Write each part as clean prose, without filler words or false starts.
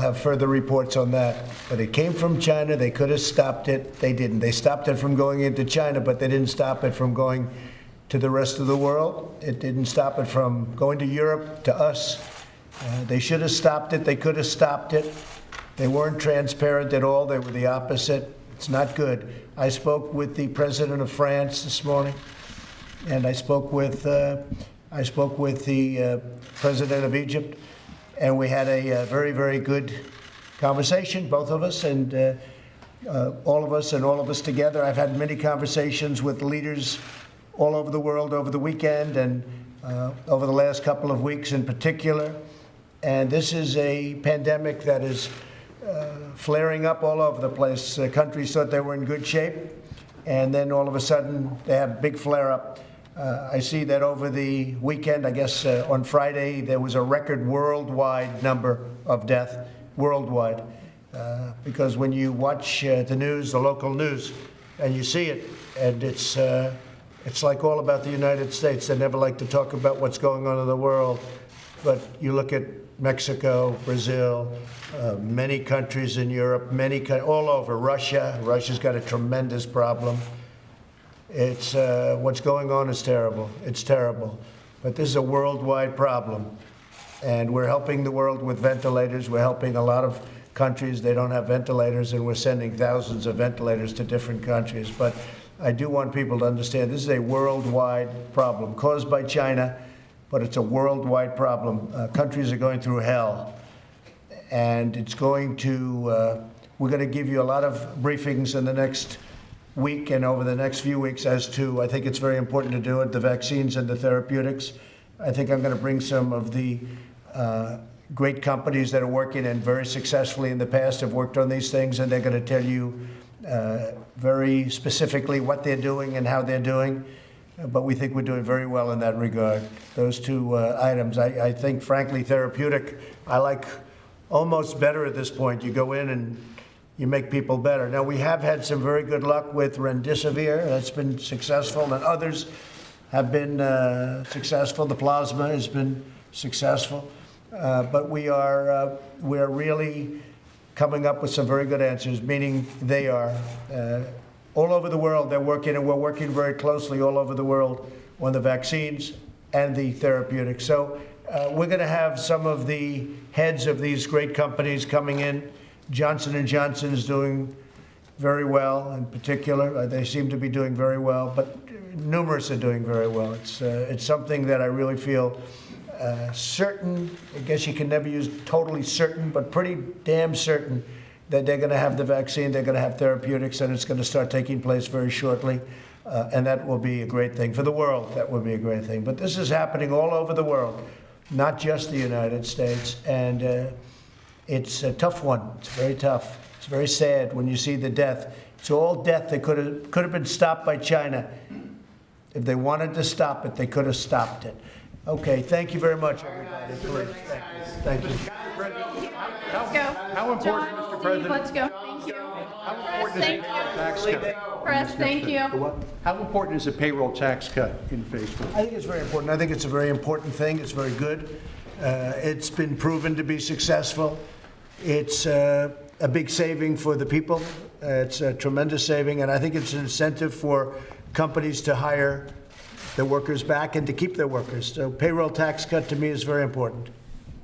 have further reports on that. But it came from China. They could have stopped it. They didn't. They stopped it from going into China, but they didn't stop it from going to the rest of the world. It didn't stop it from going to Europe, to us. They should have stopped it. They could have stopped it. They weren't transparent at all. They were the opposite. It's not good. I spoke with the president of France this morning, and I spoke with the president of Egypt, and we had a very, very good conversation, both of us, and all of us together. I've had many conversations with leaders all over the world over the weekend and over the last couple of weeks in particular. And this is a pandemic that is flaring up all over the place. Countries thought they were in good shape, and then all of a sudden they have a big flare-up. I see that over the weekend, I guess on Friday, there was a record worldwide number of deaths, worldwide. Because when you watch the news, the local news, and you see it, and it's like all about the United States. They never like to talk about what's going on in the world. But you look at Mexico, Brazil, many countries in Europe, all over. Russia. Russia's got a tremendous problem. It's what's going on is terrible. It's terrible. But this is a worldwide problem. And we're helping the world with ventilators. We're helping a lot of countries. They don't have ventilators, and we're sending thousands of ventilators to different countries. But I do want people to understand this is a worldwide problem caused by China, but it's a worldwide problem. Countries are going through hell, and it's going to, we're going to give you a lot of briefings in the next week and over the next few weeks as to, I think it's very important to do it, the vaccines and the therapeutics. I think I'm going to bring some of the great companies that are working and very successfully in the past have worked on these things, and they're going to tell you very specifically what they're doing and how they're doing. But we think we're doing very well in that regard. Those two items, I think, frankly, therapeutic, I like almost better at this point. You go in and you make people better. Now, we have had some very good luck with remdesivir. That's been successful, and others have been successful. The plasma has been successful. But we're really coming up with some very good answers, meaning they are. All over the world, they're working, and we're working very closely all over the world on the vaccines and the therapeutics. So we're going to have some of the heads of these great companies coming in. Johnson & Johnson is doing very well in particular. They seem to be doing very well, but numerous are doing very well. It's something that I really feel certain, I guess you can never use totally certain, but pretty damn certain that they're going to have the vaccine, they're going to have therapeutics, and it's going to start taking place very shortly. And that will be a great thing. For the world, that will be a great thing. But this is happening all over the world, not just the United States. And it's a tough one. It's very tough. It's very sad when you see the death. It's all death that could have been stopped by China. If they wanted to stop it, they could have stopped it. Okay, thank you very much, everybody. Please, thank you. Let's go. How important, John, Mr. President? Let's go. Thank you. How important is a Thank payroll tax you. cut? Press, thank you. How important is a payroll tax cut in phase one? I think it's very important. I think it's a very important thing. It's very good. It's been proven to be successful. It's a big saving for the people. It's a tremendous saving, and I think it's an incentive for companies to hire their workers back and to keep their workers. So payroll tax cut to me is very important.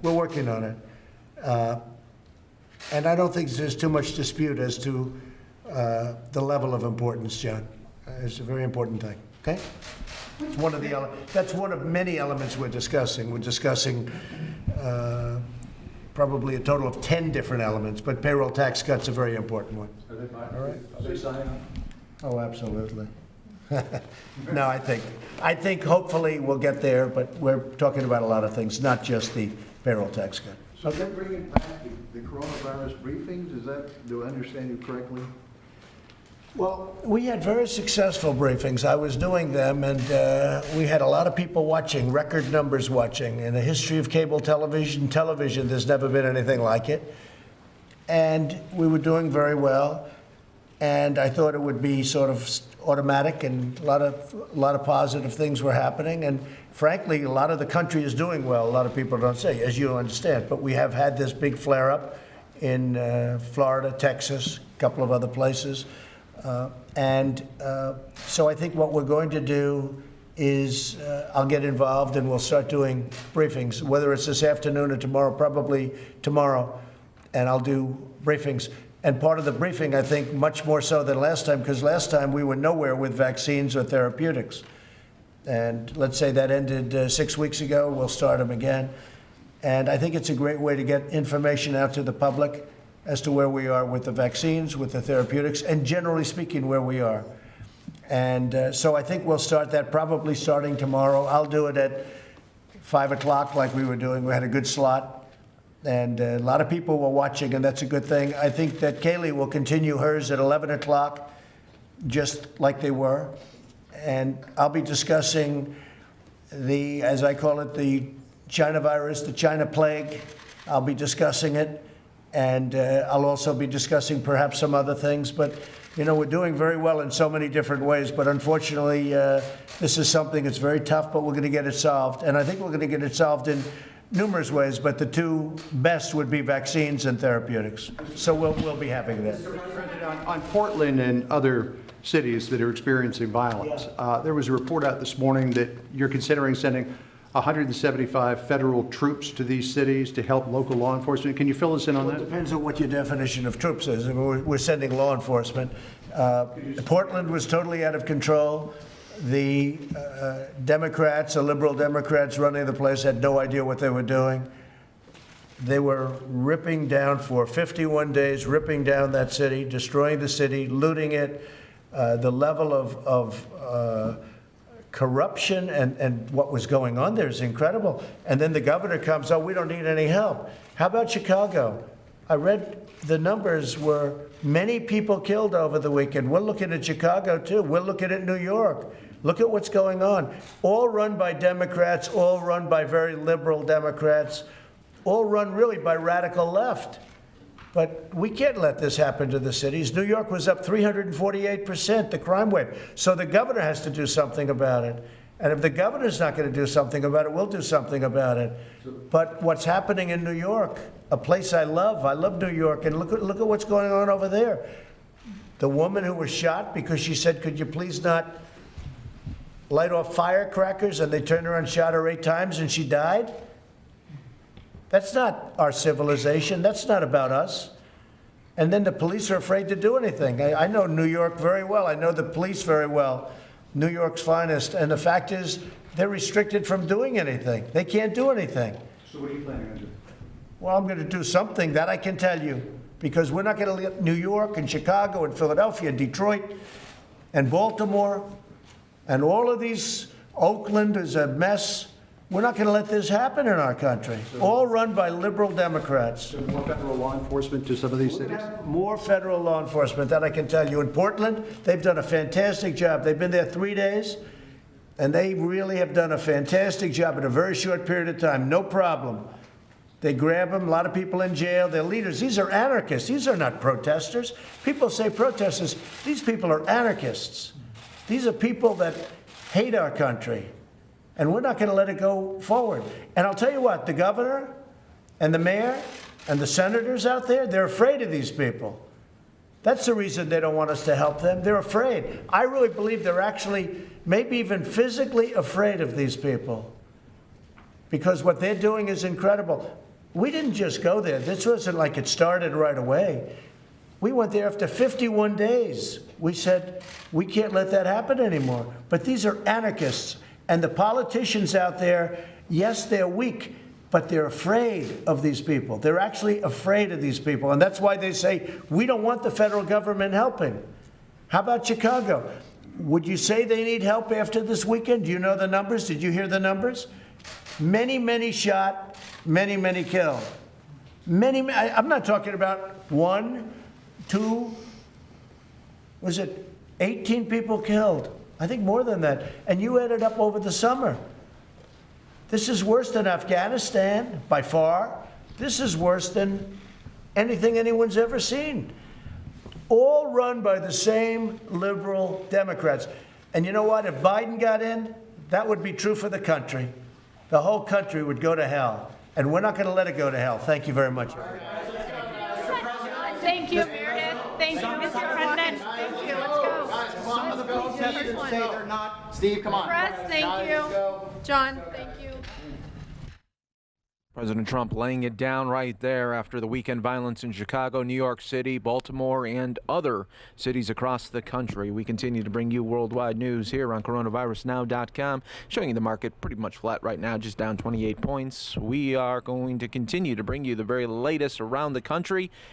We're working on it. And I don't think there's too much dispute as to the level of importance, John. It's a very important thing, okay? It's one of the that's one of many elements we're discussing. We're discussing probably a total of 10 different elements, but payroll tax cut's a very important one. Are they buying? All right. Are they signing up? Oh, absolutely. No, I think hopefully we'll get there, but we're talking about a lot of things, not just the payroll tax cut. So they're bringing back the coronavirus briefings, do I understand you correctly? Well, we had very successful briefings. I was doing them, and we had a lot of people watching, record numbers watching. In the history of cable television, there's never been anything like it. And we were doing very well. And I thought it would be sort of automatic, and a lot of positive things were happening. And frankly, a lot of the country is doing well. A lot of people don't say, as you understand. But we have had this big flare-up, in Florida, Texas, a couple of other places. So I think what we're going to do is I'll get involved and we'll start doing briefings, whether it's this afternoon or tomorrow, probably tomorrow, and I'll do briefings. And part of the briefing, I think, much more so than last time, because last time we were nowhere with vaccines or therapeutics. And let's say that ended 6 weeks ago, we'll start them again. And I think it's a great way to get information out to the public as to where we are with the vaccines, with the therapeutics, and generally speaking, where we are. And so I think we'll start that probably starting tomorrow. I'll do it at 5 o'clock like we were doing. We had a good slot. And a lot of people were watching, and that's a good thing. I think that Kaylee will continue hers at 11 o'clock, just like they were. And I'll be discussing the, as I call it, the China virus, the China plague. I'll be discussing it. And I'll also be discussing perhaps some other things. But, you know, we're doing very well in so many different ways. But unfortunately, this is something that's very tough, but we're going to get it solved. And I think we're going to get it solved in numerous ways, but the two best would be vaccines and therapeutics. So we'll be having that. Mr. President, on Portland and other cities that are experiencing violence, there was a report out this morning that you're considering sending 175 federal troops to these cities to help local law enforcement. Can you fill us in on Well, it that? depends on what your definition of troops is. I mean, we're sending law enforcement. Portland was totally out of control. The Democrats, the liberal Democrats running the place, had no idea what they were doing. They were ripping down for 51 days, ripping down that city, destroying the city, looting it. The level of corruption and what was going on there is incredible. And then the governor comes, oh, we don't need any help. How about Chicago? I read the numbers were many people killed over the weekend. We're looking at Chicago, too. We're looking at New York. Look at what's going on. All run by Democrats, all run by very liberal Democrats, all run really by radical left. But we can't let this happen to the cities. New York was up 348%, the crime wave. So the governor has to do something about it. And if the governor's not going to do something about it, we'll do something about it. But what's happening in New York, a place I love New York, and look at what's going on over there. The woman who was shot because she said, could you please not light off firecrackers, and they turned around and shot her 8 times and she died? That's not our civilization. That's not about us. And then the police are afraid to do anything. I know New York very well. I know the police very well, New York's finest. And the fact is, they're restricted from doing anything. They can't do anything. So what are you planning on doing? Well, I'm going to do something, that I can tell you, because we're not going to let New York and Chicago and Philadelphia and Detroit and Baltimore and all of these, Oakland is a mess. We're not going to let this happen in our country. All run by liberal Democrats. So more federal law enforcement to some of these cities? More federal law enforcement, that I can tell you. In Portland, they've done a fantastic job. They've been there 3 days, and they really have done a fantastic job in a very short period of time. No problem. They grab them, a lot of people in jail. They're leaders. These are anarchists. These are not protesters. People say protesters. These people are anarchists. These are people that hate our country. And we're not going to let it go forward. And I'll tell you what, the governor and the mayor and the senators out there, they're afraid of these people. That's the reason they don't want us to help them. They're afraid. I really believe they're actually maybe even physically afraid of these people, because what they're doing is incredible. We didn't just go there. This wasn't like it started right away. We went there after 51 days. We said, we can't let that happen anymore. But these are anarchists. And the politicians out there, yes, they're weak, but they're afraid of these people. They're actually afraid of these people. And that's why they say, we don't want the federal government helping. How about Chicago? Would you say they need help after this weekend? Do you know the numbers? Did you hear the numbers? Many, many shot, many, many killed. I'm not talking about 1, 2, was it 18 people killed? I think more than that. And you added up over the summer. This is worse than Afghanistan, by far. This is worse than anything anyone's ever seen. All run by the same liberal Democrats. And you know what? If Biden got in, that would be true for the country. The whole country would go to hell. And we're not going to let it go to hell. Thank you very much. Thank you, Meredith. Thank you, Mr. President. Thank you. Let's go. Some of the protesters say they're not. Steve, come on. Press, thank you. John, thank you. President Trump laying it down right there after the weekend violence in Chicago, New York City, Baltimore, and other cities across the country. We continue to bring you worldwide news here on coronavirusnow.com, showing you the market pretty much flat right now, just down 28 points. We are going to continue to bring you the very latest around the country